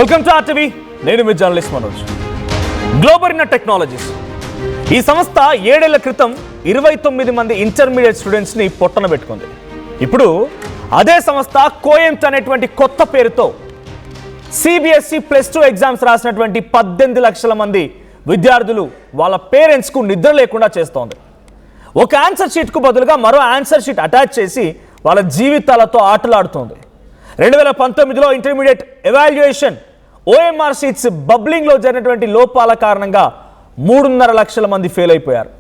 Welcome to RTV. నేను మీ journalist Manoj. గ్లోబరినా technologies ఈ సంస్థ 7 ఏళ్ల క్రితం 29 మంది ఇంటర్మీడియట్ స్టూడెంట్స్ని పొట్టన పెట్టుకుంది. ఇప్పుడు అదే సంస్థ కోయంట్ అనేటువంటి కొత్త పేరుతో సిబిఎస్ఈ +2 ఎగ్జామ్స్ రాసినటువంటి 18 లక్షల మంది విద్యార్థులు వాళ్ళ పేరెంట్స్కు నిద్ర లేకుండా చేస్తోంది. ఒక ఆన్సర్ షీట్కు బదులుగా మరో ఆన్సర్ షీట్ అటాచ్ చేసి వాళ్ళ జీవితాలతో ఆటలాడుతోంది. 2019లో ఇంటర్మీడియట్ ఎవాల్యుయేషన్ ఓఎంఆర్ షీట్స్ బబ్లింగ్లో జరిగినటువంటి లోపాల కారణంగా 3.5 లక్షల మంది ఫెయిల్ అయిపోయారు.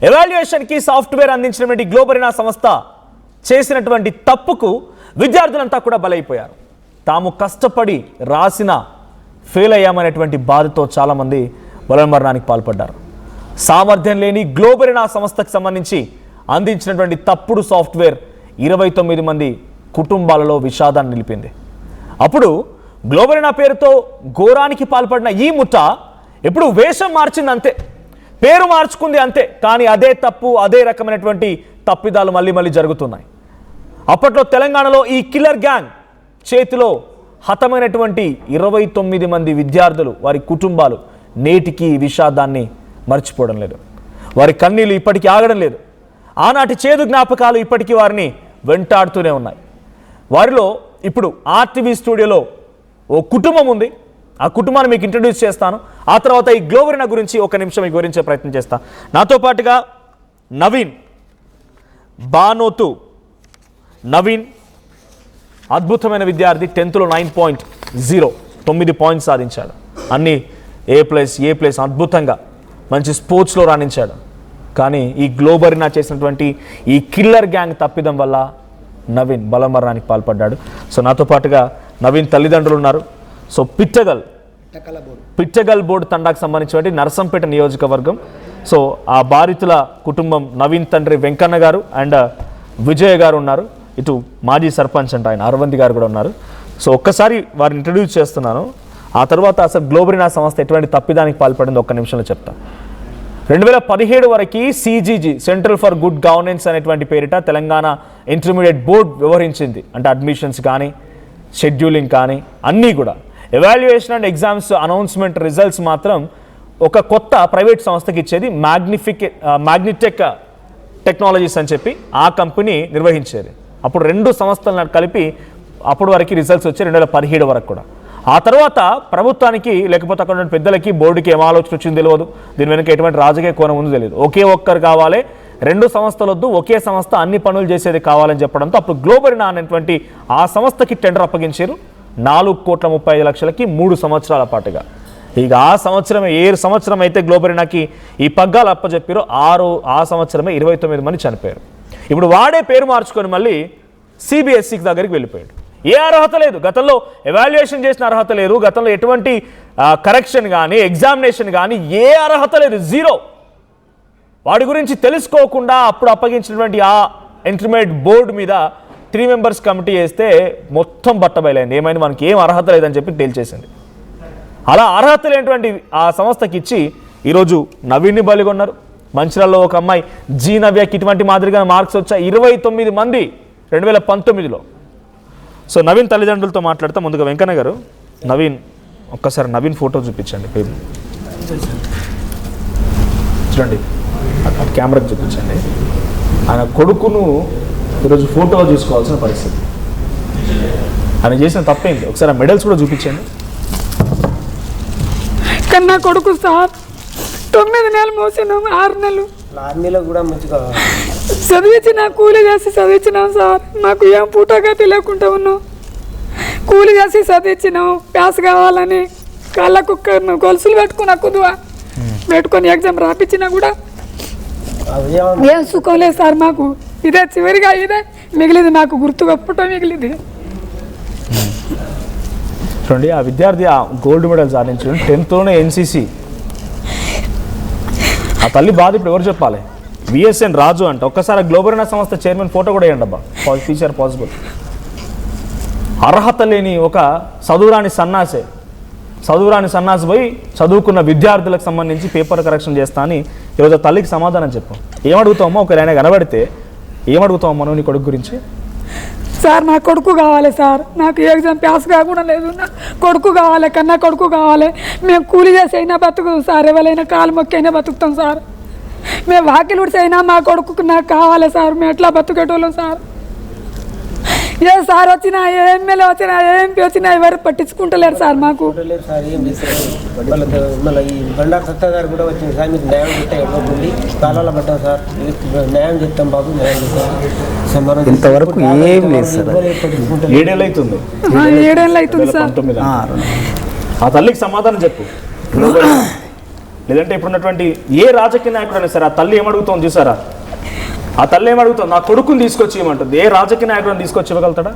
ఎవాల్యుయేషన్కి సాఫ్ట్వేర్ అందించినటువంటి గ్లోబరినా సంస్థ చేసినటువంటి తప్పుకు విద్యార్థులంతా కూడా బలైపోయారు. తాము కష్టపడి రాసిన ఫెయిల్ అయ్యామనేటువంటి బాధతో చాలామంది బలమరణానికి పాల్పడ్డారు. సామర్థ్యం లేని గ్లోబరినా సంస్థకు సంబంధించి అందించినటువంటి తప్పుడు సాఫ్ట్వేర్ 29 మంది కుటుంబాలలో విషాదాన్ని నిలిపింది. అప్పుడు గ్లోబరినా పేరుతో ఘోరానికి పాల్పడిన ఈ ముఠ ఎప్పుడు వేషం మార్చింది అంతే, పేరు మార్చుకుంది అంతే, కానీ అదే తప్పు, అదే రకమైనటువంటి తప్పిదాలు మళ్ళీ జరుగుతున్నాయి. అప్పట్లో తెలంగాణలో ఈ కిల్లర్ గ్యాంగ్ చేతిలో హతమైనటువంటి 29 మంది విద్యార్థులు, వారి కుటుంబాలు నేటికి విషాదాన్ని మర్చిపోవడం లేదు. వారి కన్నీళ్ళు ఇప్పటికీ ఆగడం లేదు. ఆనాటి చేదు జ్ఞాపకాలు ఇప్పటికీ వారిని వెంటాడుతూనే ఉన్నాయి. వారిలో ఇప్పుడు ఆర్టీవీ స్టూడియోలో ఓ కుటుంబం ఉంది. ఆ కుటుంబాన్ని మీకు ఇంట్రడ్యూస్ చేస్తాను. ఆ తర్వాత ఈ గ్లోబరినా గురించి ఒక నిమిషం మీకు వివరించే ప్రయత్నం చేస్తాను. నాతో పాటుగా నవీన్, బానోతు నవీన్ అద్భుతమైన విద్యార్థి. 10th లో 9.0 9 పాయింట్స్ సాధించాడు. అన్ని ఏ+ అద్భుతంగా మంచి స్పోర్ట్స్లో రాణించాడు. కానీ ఈ గ్లోబరినా చేసినటువంటి ఈ కిల్లర్ గ్యాంగ్ తప్పిదం వల్ల నవీన్ బలమరణానికి పాల్పడ్డాడు. సో నాతో పాటుగా నవీన్ తల్లిదండ్రులు ఉన్నారు. సో పిట్టగల్ బోర్డు తండాకు సంబంధించినటువంటి నరసంపేట నియోజకవర్గం. సో ఆ బాధితుల కుటుంబం నవీన్ తండ్రి వెంకన్న గారు అండ్ విజయ్ గారు ఉన్నారు. ఇటు మాజీ సర్పంచ్ అంటే ఆయన అరవింద్ గారు కూడా ఉన్నారు. సో ఒక్కసారి వారిని ఇంట్రడ్యూస్ చేస్తున్నాను. ఆ తర్వాత అసలు గ్లోబరినా సంస్థ ఎటువంటి తప్పిదానికి పాల్పడింది ఒక్క నిమిషంలో చెప్తాను. 2017 వరకు CGG central for good governance అనేటువంటి పేరిట తెలంగాణ ఇంటర్మీడియట్ బోర్డ్ వ్యవహరించింది. అంటే అడ్మిషన్స్ కానీ, షెడ్యూలింగ్ కానీ అన్నీ కూడా. Evaluation and exams announcement results మాత్రం ఒక కొత్త ప్రైవేట్ సంస్థకి ఇచ్చేది, మ్యాగ్నిటెక్ టెక్నాలజీస్ అని చెప్పి ఆ కంపెనీ నిర్వహించేది. అప్పుడు 2 సంస్థలను కలిపి అప్పటి వరకు రిజల్ట్స్ వచ్చాయి 2017 వరకు కూడా. ఆ తర్వాత ప్రభుత్వానికి లేకపోతే అక్కడ ఉన్న పెద్దలకి బోర్డుకి ఏం ఆలోచన వచ్చింది తెలియదు. దీని వెనుక ఎటువంటి రాజకీయ కోణం ఉందో తెలియదు. ఒకే ఒక్కరు కావాలి, 2 సంస్థలు వద్దు, ఒకే సంస్థ అన్ని పనులు చేసేది కావాలని చెప్పడంతో అప్పుడు గ్లోబరినా అనేటువంటి ఆ సంస్థకి టెండర్ అప్పగించారు. 4,35,00,000కి 3 సంవత్సరాల పాటుగా. ఇక ఆ సంవత్సరం అయితే గ్లోబరినాకి ఈ పగ్గాలు అప్పచెప్పారు. ఆ సంవత్సరమే 29 మంది చనిపోయారు. ఇప్పుడు వాడే పేరు మార్చుకొని మళ్ళీ సిబిఎస్ఈకి దగ్గరికి వెళ్ళిపోయాడు. ఏ అర్హత లేదు, గతంలో ఎవాల్యుయేషన్ చేసిన అర్హత లేదు, గతంలో ఎటువంటి కరెక్షన్ కానీ ఎగ్జామినేషన్ కానీ ఏ అర్హత లేదు, 0. వాడి గురించి తెలుసుకోకుండా అప్పుడు అప్పగించినటువంటి ఆ ఇంటర్మీడియట్ బోర్డు మీద 3 మెంబర్స్ కమిటీ వేస్తే మొత్తం బట్టబయలైంది. ఏమైనా మనకి ఏం అర్హత లేదని చెప్పి తేల్చేసింది. అలా అర్హత లేనటువంటి ఆ సంస్థకి ఇచ్చి ఈరోజు నవీన్ని బలిగొన్నారు. మంచిర్యాలలో ఒక అమ్మాయి జీ నవ్యకి ఇటువంటి మాదిరిగా మార్క్స్ వచ్చాయి, 29 మంది 2019లో. సో నవీన్ తల్లిదండ్రులతో మాట్లాడితే ముందుగా వెంకన్న గారు, నవీన్ ఒక్కసారి నవీన్ ఫోటో చూపించండి, చూడండి, కెమెరాకి చూపించండి. ఆయన కొడుకును ఈరోజు ఫోటో తీసుకోవాల్సిన పరిస్థితి. ఆయన చేసిన తప్పేంటి ఒకసారి ఆ మెడల్స్ కూడా చూపించండి. కన్నా కొడుకు సార్ 9 నెలలు మోసినాం, 6 నెలలు ఆర్మీలో కూడా మంచిగా చదివించిన కూలి చేసి చదివించినాం సార్. మాకు ఏం పూటగా తెలియకుండా ఉన్నాం. కూలి చేసి చదివించినాం, ప్యాస్ కావాలని కాళ్ళకు గొలుసులు పెట్టుకున్నా, కుదువా పెట్టుకొని ఎగ్జామ్ రాపించినా కూడా ఏం సుఖం లేదు సార్. మాకు ఇదే చివరిగా ఇదే మిగిలింది, నాకు గుర్తుగా పుట్ట మిగిలింది. చూడండి, ఆ విద్యార్థి ఆ గోల్డ్ మెడల్ సాధించడం 10th ఎన్సీసీ. ఆ తల్లి బాధ ఇప్పుడు ఎవరు చెప్పాలి? విఎస్ఎన్ రాజు అంటే ఒక్కసారి గ్లోబరినా సంస్థ చైర్మన్ ఫోటో కూడా వేయండి అబ్బా, ఫ్యూచర్ పాసిబుల్. అర్హత లేని ఒక చదువురాని సన్నాసి పోయి చదువుకున్న విద్యార్థులకు సంబంధించి పేపర్ కరెక్షన్ చేస్తా అని ఈరోజు తల్లికి సమాధానం చెప్పు. ఏమడుగుతామో ఒకరు ఆయన కనబడితే ఏమడుగుతామో మనం నీ కొడుకు గురించి? సార్ నా కొడుకు కావాలి సార్, నాకు ఎగ్జామ్ పాస్ కాకుండా లేదు, నా కొడుకు కావాలి, కన్నా కొడుకు కావాలి. మేము కూలి చేసి అయినా బతుకుతాం సార్, ఎవరైనా కాలు మొక్కి అయినా బతుకుతాం సార్. మేము వాకిలు ఉడిసి అయినా మా కొడుకు నాకు కావాలి సార్. మేము ఎట్లా బతుకేటోళ్ళం సార్? ఏ సార్ వచ్చినా, ఏ ఎమ్మెల్యే వచ్చినా, ఏ ఎంపీ వచ్చినా ఎవరు పట్టించుకుంటలేరు సార్ మాకు. మళ్ళీ ఈ బండారు సత్తా గారు కూడా వచ్చింది సార్, మీకు న్యాయం చేస్తే ఇవ్వకుండా కాలాల పడ్డాం సార్, న్యాయం చేస్తాం బాబు, న్యాయం చేస్తాం. ఇంతవరకు ఏం లేదు సార్. 7 ఏళ్ళు అవుతుంది. 7 ఏళ్ళు అవుతుంది సార్. 2019. ఆ తల్లికి సమాధానం చెప్పు. లేదంటే ఇప్పుడున్నటువంటి ఏ రాజకీయ నాయకుడైనా సరే ఆ తల్లి ఏమడుగుతోంది చూసారా? ఆ తల్లి ఏమడుగుతుంది? నా కొడుకుని తీసుకొచ్చి ఇవ్వమంటుంది. ఏ రాజకీయ నాయకుడిని తీసుకొచ్చి ఇవ్వగలుగుతాడా?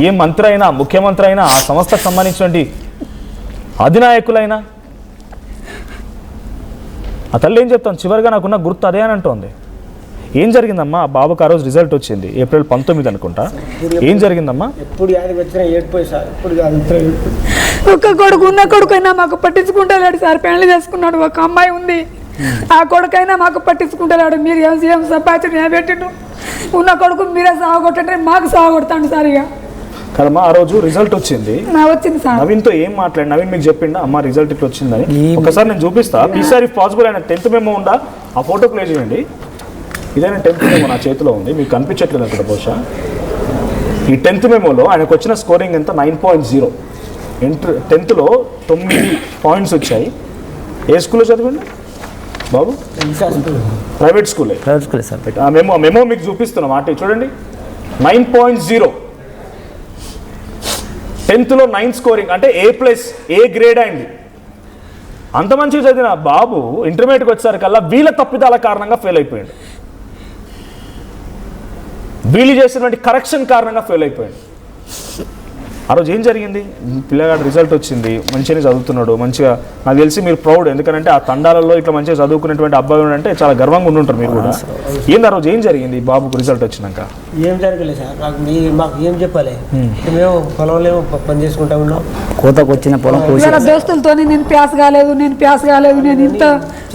ఏ మంత్రి అయినా, ముఖ్యమంత్రి అయినా, ఆ సంస్థకు సంబంధించినటువంటి అధినాయకులైనా ఆ తల్లి ఏం చెప్తాను? చివరిగా నాకున్న గుర్తు అదే అని అంటోంది. ఏం జరిగిందమ్మా? ఆ బాబుకి ఆ రోజు రిజల్ట్ వచ్చింది, ఏప్రిల్ 19 అనుకుంటా. ఏం జరిగిందమ్మా? ఎప్పుడు యాదికి వచ్చినా ఏడిపోయి సార్, ఎప్పుడు ఒక్క కొడుకు, ఉన్న కొడుకైనా మాకు పట్టించుకుంటలేడు సార్. పెళ్లి చేసుకున్నాడు, ఒక అమ్మాయి ఉంది, ఆ కొడుకైనా మాకు పట్టించుకుంటలేడు. మీరు ఏం సంపాదించడం ఏం పెట్టిండు? ఉన్న కొడుకు మీరే సాగొట్టంటే మాకు సాగొడతాండు సార్. ఇక కదమ్మా ఆ రోజు రిజల్ట్ వచ్చింది, వచ్చింది సార్. నవీన్తో ఏం మాట్లాడి నవీన్ మీకు చెప్పిండా అమ్మా రిజల్ట్ ఇట్లా వచ్చిందని? ఒకసారి నేను చూపిస్తా. ఈసారి ఇఫ్ పాసిబుల్ అయినా 10th మెమో ఉందా? ఆ ఫోటో ప్లే చేయండి. ఇదైనా 10th మెమో నా చేతిలో ఉంది, మీకు కనిపించట్లేదు అక్కడ బహుశా. ఈ 10th మెమోలో ఆయనకు వచ్చిన స్కోరింగ్ ఎంత? 9.0. 10thలో 9 పాయింట్స్ వచ్చాయి. ఏ స్కూల్లో చదివండి బాబు? ప్రైవేట్ స్కూలే. సార్. ఆ మెమో మీకు చూపిస్తున్నాం. అంటే చూడండి, 9.0. 10thలో 9 స్కోరింగ్, అంటే A+, ఏ గ్రేడ్ అయింది. అంత మంచిగా చదివిన బాబు ఇంటర్మీడియట్కి వచ్చేసరికల్లా వీళ్ళ తప్పిదాల కారణంగా ఫెయిల్ అయిపోయాడు. వీళ్ళు చేసినటువంటి కరెక్షన్ కారణంగా ఫెయిల్ అయిపోయాడు. ఆ రోజు ఏం జరిగింది? పిల్లగాడు రిజల్ట్ వచ్చింది, మంచిగానే చదువుతున్నాడు, మంచిగా. నాకు తెలిసి మీరు ప్రౌడ్, ఎందుకంటే ఆ తండాలలో ఇట్లా మంచిగా చదువుకునేటువంటి అబ్బాయి అంటే చాలా గర్వంగా ఉండుంటారు మీరు కూడా. ఏంది ఆ రోజు ఏం జరిగింది బాబుకు రిజల్ట్ వచ్చినాక? ఏం జరగలేదు సార్, మాకు ఏం చెప్పాలి? మేము పొలంలో పని చేసుకుంటా ఉన్నాం, కోతకు వచ్చిన పొలం దోస్తులతో నేను ప్యాస్ కాలేదు, నేను ఇంత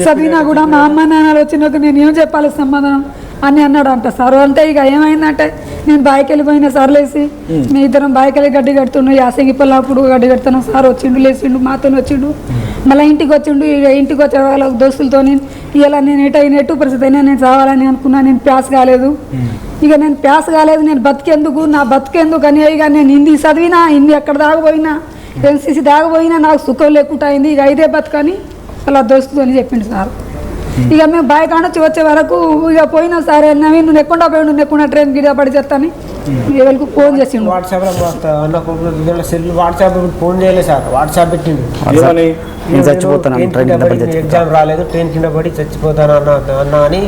చదివినా కూడా మా అమ్మ నాన్నలు వచ్చినాక నేను ఏం చెప్పాలి సమాధానం అని అన్నాడు అంట సార్. అంటే ఇక ఏమైందంటే నేను బాయికి వెళ్ళిపోయినా సార్, లేసి మీ ఇద్దరం బాయికి వెళ్ళి గడ్డి కడుతున్నాం, యాసంగి పల్లప్పుడు గడ్డి కడుతున్నాం సార్. వచ్చిండు, లేచిండు, మాతో వచ్చిండు, మళ్ళీ ఇంటికి వచ్చిండు. ఇక ఇంటికి వచ్చే వాళ్ళ దోస్తులతో ఇలా నేను ఎటు పరిస్థితి అయినా నేను చావాలని అనుకున్నా. నేను ప్యాస్ కాలేదు, ఇక నేను ప్యాస్ కాలేదు, నేను బతికెందుకు, నా బతికెందుకు అని ఇక నేను హిందీ చదివినా, హిందీ ఎక్కడ దాగపోయినా, NCC దాగపోయినా నాకు సుఖం లేకుండా అయింది. ఇక ఇదే బతుకని అలా దోస్తుతో చెప్పిండు సార్. ఇక మేము బాయ్ కాడొచ్చి వచ్చే వరకు ఇక పోయినా సరే నవీన్ నువ్వు నెక్కుండా పోయి నెక్కుండా ట్రైన్ గిడ పడి చేస్తాను ఎవరికి ఫోన్ చేసిండు. వాట్సాప్ ఫోన్ చేయలేదు సార్, వాట్సాప్ పెట్టిండు, చచ్చిపోతాను, ఎగ్జామ్ రాలేదు, ట్రైన్ కింద పడి చచ్చిపోతాను అన్న అని